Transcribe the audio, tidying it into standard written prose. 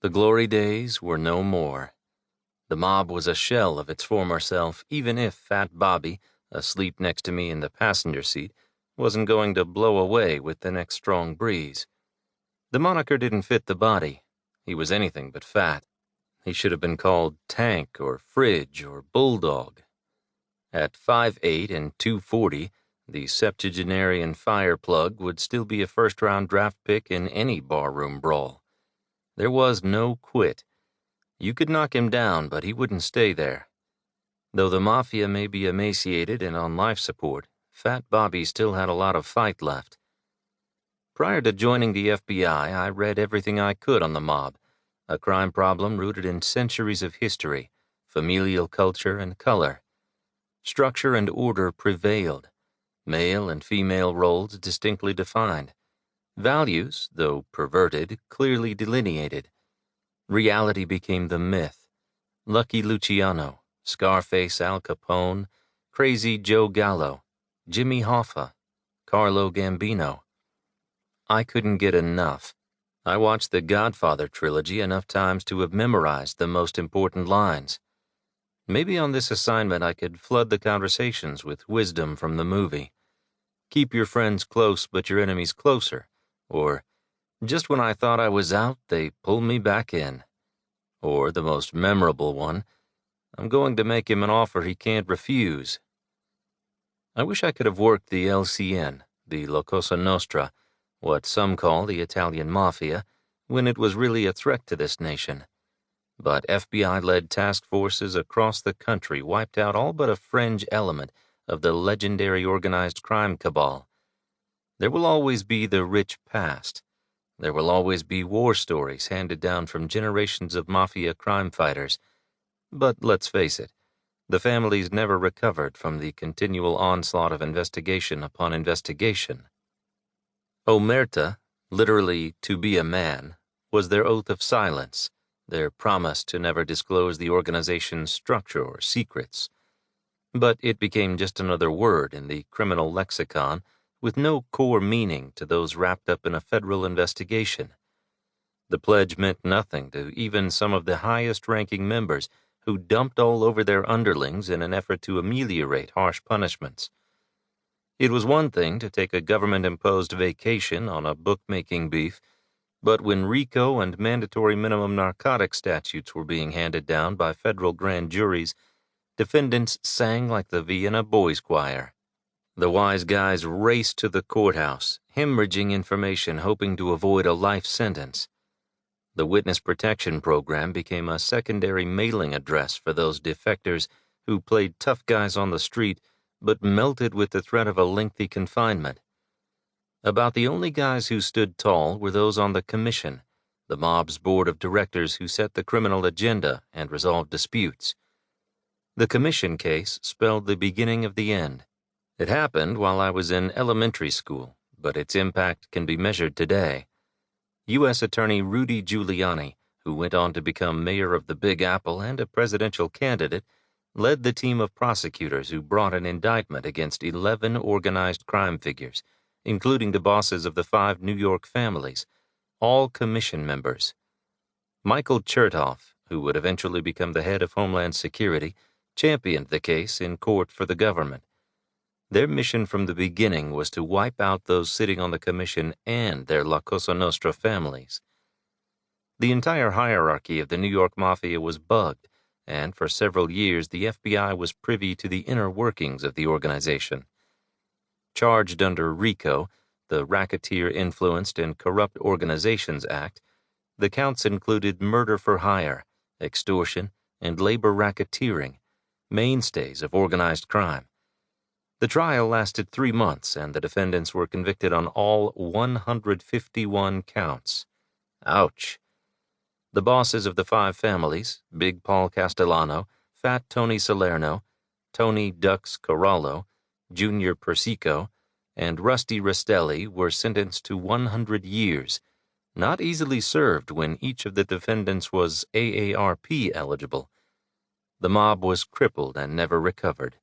The glory days were no more. The mob was a shell of its former self, even if Fat Bobby, asleep next to me in the passenger seat, wasn't going to blow away with the next strong breeze. The moniker didn't fit the body. He was anything but fat. He should have been called Tank or Fridge or Bulldog. At 5'8" and 240, the septuagenarian fireplug would still be a first-round draft pick in any barroom brawl. There was no quit. You could knock him down, but he wouldn't stay there. Though the Mafia may be emaciated and on life support, Fat Bobby still had a lot of fight left. Prior to joining the FBI, I read everything I could on the mob, a crime problem rooted in centuries of history, familial culture, and color. Structure and order prevailed, male and female roles distinctly defined, values, though perverted, clearly delineated. Reality became the myth. Lucky Luciano, Scarface Al Capone, Crazy Joe Gallo, Jimmy Hoffa, Carlo Gambino. I couldn't get enough. I watched the Godfather trilogy enough times to have memorized the most important lines. Maybe on this assignment I could flood the conversations with wisdom from the movie. Keep your friends close but your enemies closer. Or, just when I thought I was out, they pulled me back in. Or, the most memorable one, I'm going to make him an offer he can't refuse. I wish I could have worked the LCN, the La Cosa Nostra, what some call the Italian Mafia, when it was really a threat to this nation. But FBI-led task forces across the country wiped out all but a fringe element of the legendary organized crime cabal. There will always be the rich past. There will always be war stories handed down from generations of Mafia crime fighters. But let's face it, the families never recovered from the continual onslaught of investigation upon investigation. Omerta, literally to be a man, was their oath of silence, their promise to never disclose the organization's structure or secrets. But it became just another word in the criminal lexicon with no core meaning to those wrapped up in a federal investigation. The pledge meant nothing to even some of the highest-ranking members who dumped all over their underlings in an effort to ameliorate harsh punishments. It was one thing to take a government-imposed vacation on a bookmaking beef, but when RICO and mandatory minimum narcotic statutes were being handed down by federal grand juries, defendants sang like the Vienna Boys Choir. The wise guys raced to the courthouse, hemorrhaging information hoping to avoid a life sentence. The Witness Protection Program became a secondary mailing address for those defectors who played tough guys on the street but melted with the threat of a lengthy confinement. About the only guys who stood tall were those on the commission, the mob's board of directors who set the criminal agenda and resolved disputes. The commission case spelled the beginning of the end. It happened while I was in elementary school, but its impact can be measured today. U.S. Attorney Rudy Giuliani, who went on to become mayor of the Big Apple and a presidential candidate, led the team of prosecutors who brought an indictment against 11 organized crime figures, including the bosses of the 5 New York families, all commission members. Michael Chertoff, who would eventually become the head of Homeland Security, championed the case in court for the government. Their mission from the beginning was to wipe out those sitting on the commission and their La Cosa Nostra families. The entire hierarchy of the New York Mafia was bugged, and for several years the FBI was privy to the inner workings of the organization. Charged under RICO, the Racketeer-Influenced and Corrupt Organizations Act, the counts included murder for hire, extortion, and labor racketeering, mainstays of organized crime. The trial lasted 3 months, and the defendants were convicted on all 151 counts. Ouch. The bosses of the 5 families, Big Paul Castellano, Fat Tony Salerno, Tony Dux Corallo, Junior Persico, and Rusty Restelli, were sentenced to 100 years, not easily served when each of the defendants was AARP eligible. The mob was crippled and never recovered.